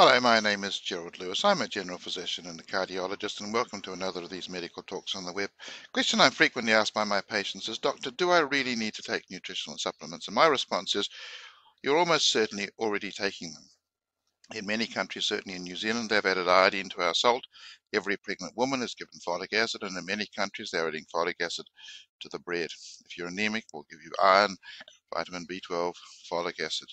Hello, my name is Gerald Lewis. I'm a general physician and a cardiologist, and welcome to another of these medical talks on the web. Question I'm frequently asked by my patients is, Doctor, do I really need to take nutritional supplements? And my response is, you're almost certainly already taking them. In many countries, certainly in New Zealand, they've added iodine to our salt. Every pregnant woman is given folic acid, and in many countries, they're adding folic acid to the bread. If you're anemic, we'll give you iron, vitamin B12, folic acid.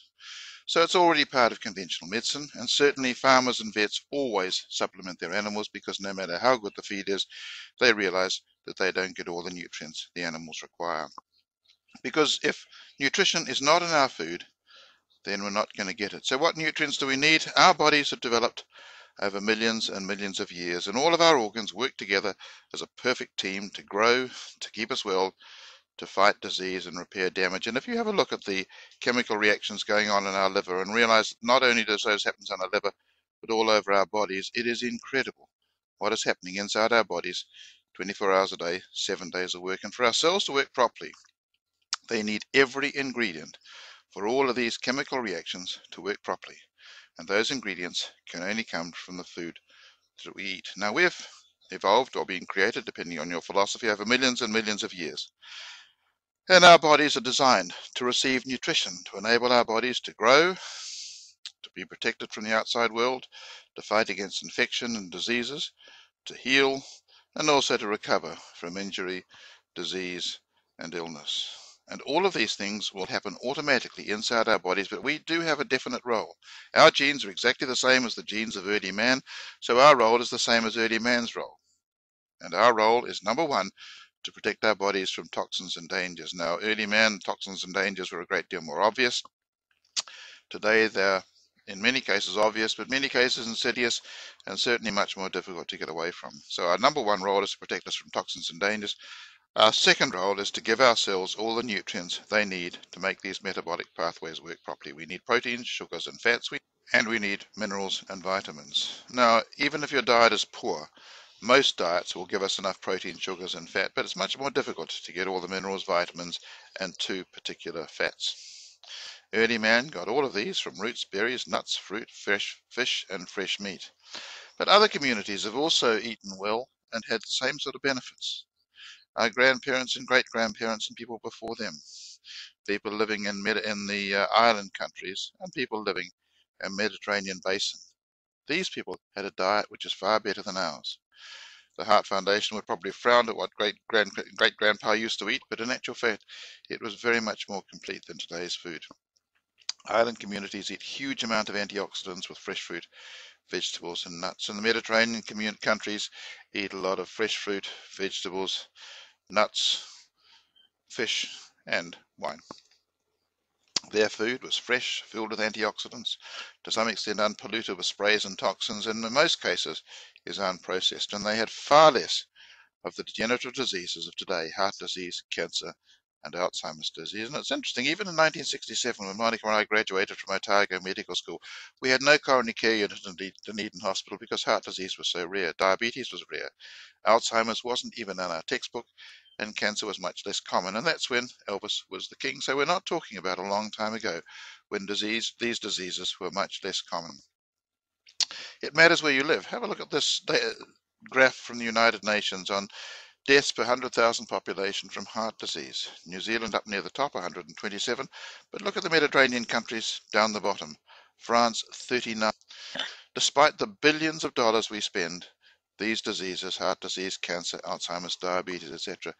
So it's already part of conventional medicine, and certainly farmers and vets always supplement their animals because no matter how good the feed is, they realize that they don't get all the nutrients the animals require. Because if nutrition is not in our food, then we're not going to get it. So what nutrients do we need? Our bodies have developed over millions and millions of years, and all of our organs work together as a perfect team to grow, to keep us well, to fight disease and repair damage. And if you have a look at the chemical reactions going on in our liver and realize not only does those happen on our liver, but all over our bodies, it is incredible what is happening inside our bodies 24 hours a day, 7 days a week. And for our cells to work properly, they need every ingredient for all of these chemical reactions to work properly. And those ingredients can only come from the food that we eat. Now, we've evolved or been created, depending on your philosophy, over millions and millions of years. And our bodies are designed to receive nutrition, to enable our bodies to grow, to be protected from the outside world, to fight against infection and diseases, to heal, and also to recover from injury, disease, and illness. And all of these things will happen automatically inside our bodies, but we do have a definite role. Our genes are exactly the same as the genes of early man, so our role is the same as early man's role. And our role is, number one, to protect our bodies from toxins and dangers. Now, early man toxins and dangers were a great deal more obvious. Today, they're in many cases obvious, but many cases insidious, and certainly much more difficult to get away from. So our number one role is to protect us from toxins and dangers. Our second role is to give our cells all the nutrients they need to make these metabolic pathways work properly. We need proteins, sugars, and fats, and we need minerals and vitamins. Now, even if your diet is poor, most diets will give us enough protein, sugars, and fat, but it's much more difficult to get all the minerals, vitamins, and two particular fats. Early man got all of these from roots, berries, nuts, fruit, fresh fish, and fresh meat. But other communities have also eaten well and had the same sort of benefits. Our grandparents and great-grandparents and people before them, people living in the island countries, and people living in the Mediterranean basin. These people had a diet which is far better than ours. The Heart Foundation would probably frown at what great-grandpa used to eat, but in actual fact, it was very much more complete than today's food. Island communities eat huge amount of antioxidants with fresh fruit, vegetables, and nuts. And the Mediterranean countries eat a lot of fresh fruit, vegetables, nuts, fish, and wine. Their food was fresh, filled with antioxidants, to some extent unpolluted with sprays and toxins, and in most cases is unprocessed. And they had far less of the degenerative diseases of today, heart disease, cancer, and Alzheimer's disease. And it's interesting, even in 1967, when Monica and I graduated from Otago Medical School, we had no coronary care unit in Dunedin Hospital because heart disease was so rare. Diabetes was rare. Alzheimer's wasn't even in our textbook, and cancer was much less common. And that's when Elvis was the king. So we're not talking about a long time ago when these diseases were much less common. It matters where you live. Have a look at this graph from the United Nations on deaths per 100,000 population from heart disease. New Zealand up near the top, 127. But look at the Mediterranean countries down the bottom. France, 39. Despite the billions of dollars we spend, these diseases, heart disease, cancer, Alzheimer's, diabetes, etc.,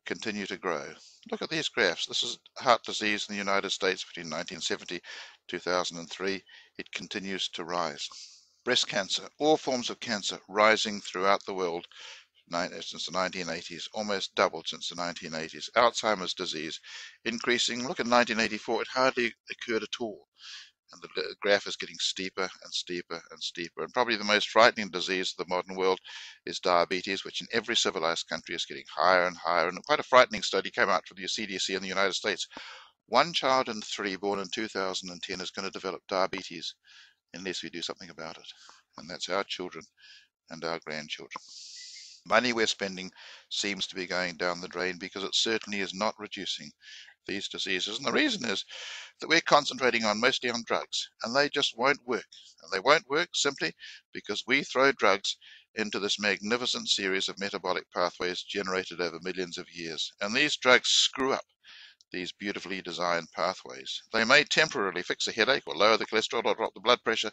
continue to grow. Look at these graphs. This is heart disease in the United States between 1970 and 2003. It continues to rise. Breast cancer, all forms of cancer rising throughout the world since the 1980s, almost doubled since the 1980s. Alzheimer's disease increasing. Look at 1984, it hardly occurred at all. And the graph is getting steeper and steeper and steeper. And probably the most frightening disease of the modern world is diabetes, which in every civilized country is getting higher and higher. And quite a frightening study came out from the CDC in the United States. 1 child in 3 born in 2010 is going to develop diabetes unless we do something about it. And that's our children and our grandchildren. Money we're spending seems to be going down the drain because it certainly is not reducing these diseases. And the reason is that we're concentrating mostly on drugs, and they just won't work. And they won't work simply because we throw drugs into this magnificent series of metabolic pathways generated over millions of years. And these drugs screw up these beautifully designed pathways. They may temporarily fix a headache or lower the cholesterol or drop the blood pressure,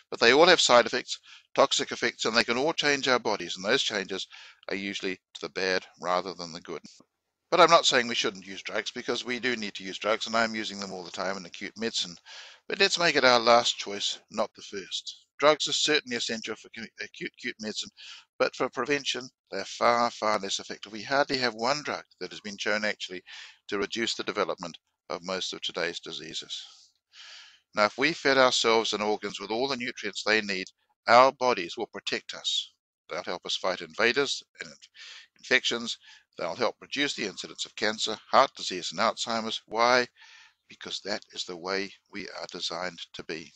but they all have side effects, toxic effects, and they can all change our bodies, and those changes are usually to the bad rather than the good. But I'm not saying we shouldn't use drugs, because we do need to use drugs, and I'm using them all the time in acute medicine. But let's make it our last choice, not the first. Drugs are certainly essential for acute medicine, but for prevention, they're far, far less effective. We hardly have one drug that has been shown actually to reduce the development of most of today's diseases. Now, if we fed ourselves and organs with all the nutrients they need, our bodies will protect us. They'll help us fight invaders and infections. They'll help reduce the incidence of cancer, heart disease, and Alzheimer's. Why? Because that is the way we are designed to be.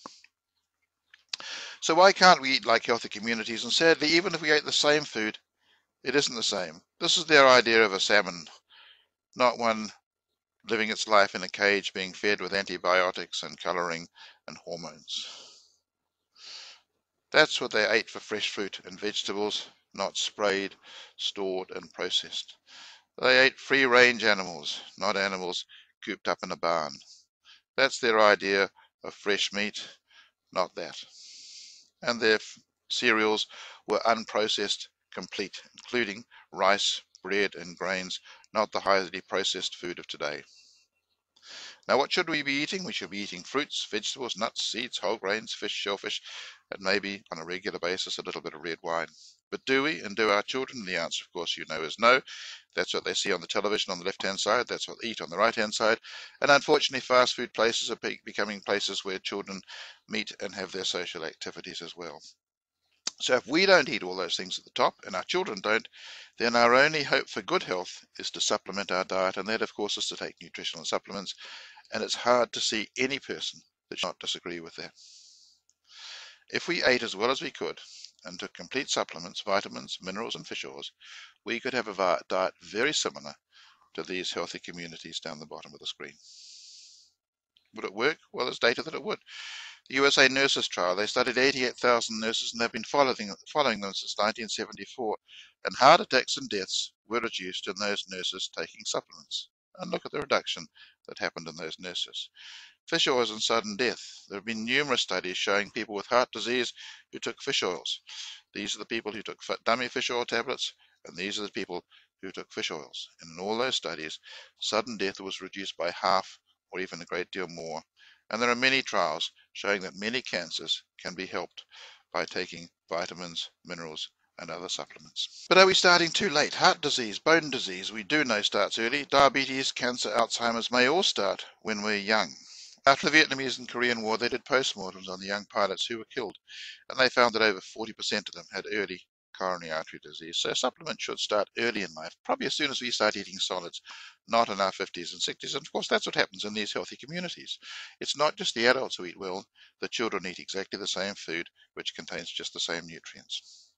So why can't we eat like healthy communities? And sadly, even if we ate the same food, it isn't the same. This is their idea of a salmon, not one living its life in a cage being fed with antibiotics and colouring and hormones. That's what they ate for fresh fruit and vegetables, not sprayed, stored and processed. They ate free-range animals, not animals cooped up in a barn. That's their idea of fresh meat, not that. And their cereals were unprocessed complete, including rice, bread and grains, not the highly processed food of today. Now, what should we be eating? We should be eating fruits, vegetables, nuts, seeds, whole grains, fish, shellfish, and maybe on a regular basis a little bit of red wine. But do we, and do our children? The answer, of course, you know, is no. That's what they see on the television on the left-hand side. That's what they eat on the right-hand side. And unfortunately, fast food places are becoming places where children meet and have their social activities as well. So if we don't eat all those things at the top, and our children don't, then our only hope for good health is to supplement our diet, and that, of course, is to take nutritional supplements. And it's hard to see any person that should not disagree with that. If we ate as well as we could and took complete supplements, vitamins, minerals, and fish oils, we could have a diet very similar to these healthy communities down the bottom of the screen. Would it work? Well, there's data that it would. The USA Nurses Trial, they studied 88,000 nurses, and they've been following them since 1974. And heart attacks and deaths were reduced in those nurses taking supplements. And look at the reduction that happened in those nurses. Fish oils and sudden death. There have been numerous studies showing people with heart disease who took fish oils. These are the people who took dummy fish oil tablets, and these are the people who took fish oils. And in all those studies, sudden death was reduced by half or even a great deal more. And there are many trials showing that many cancers can be helped by taking vitamins, minerals, and other supplements. But are we starting too late? Heart disease, bone disease, we do know starts early. Diabetes, cancer, Alzheimer's may all start when we're young. After the Vietnamese and Korean War, they did postmortems on the young pilots who were killed, and they found that over 40% of them had early coronary artery disease. So supplements should start early in life, probably as soon as we start eating solids, not in our 50s and 60s. And of course, that's what happens in these healthy communities. It's not just the adults who eat well, the children eat exactly the same food, which contains just the same nutrients.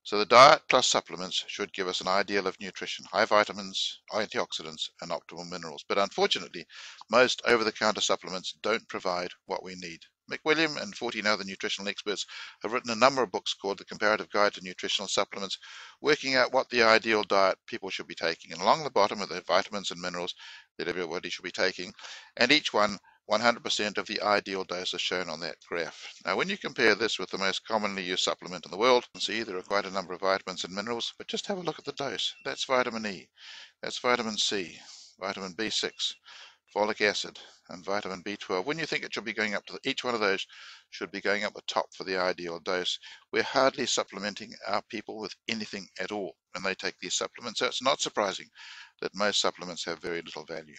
So the diet plus supplements should give us an ideal of nutrition, high vitamins, antioxidants, and optimal minerals. But unfortunately, most over-the-counter supplements don't provide what we need. McWilliam and 14 other nutritional experts have written a number of books called The Comparative Guide to Nutritional Supplements, working out what the ideal diet people should be taking. And along the bottom are the vitamins and minerals that everybody should be taking, and each one 100% of the ideal dose is shown on that graph. Now, when you compare this with the most commonly used supplement in the world, you can see there are quite a number of vitamins and minerals, but just have a look at the dose. That's vitamin E, that's vitamin C, vitamin B6, folic acid, and vitamin B12. When you think it should be going up to each one of those should be going up the top for the ideal dose. We're hardly supplementing our people with anything at all when they take these supplements, so it's not surprising that most supplements have very little value.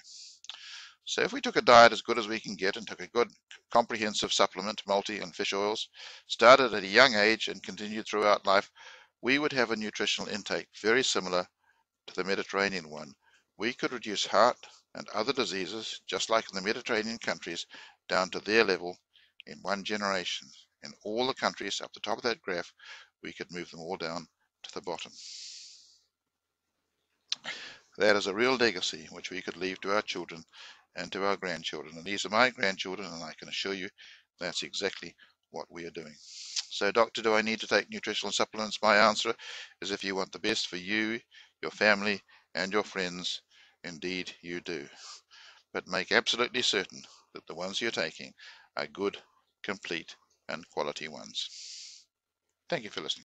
So if we took a diet as good as we can get and took a good comprehensive supplement, multi and fish oils, started at a young age and continued throughout life, we would have a nutritional intake very similar to the Mediterranean one. We could reduce heart and other diseases, just like in the Mediterranean countries, down to their level in one generation. In all the countries up the top of that graph, we could move them all down to the bottom. That is a real legacy which we could leave to our children and to our grandchildren. And these are my grandchildren, and I can assure you that's exactly what we are doing. So, doctor, do I need to take nutritional supplements? My answer is if you want the best for you, your family, and your friends, indeed you do. But make absolutely certain that the ones you're taking are good, complete, and quality ones. Thank you for listening.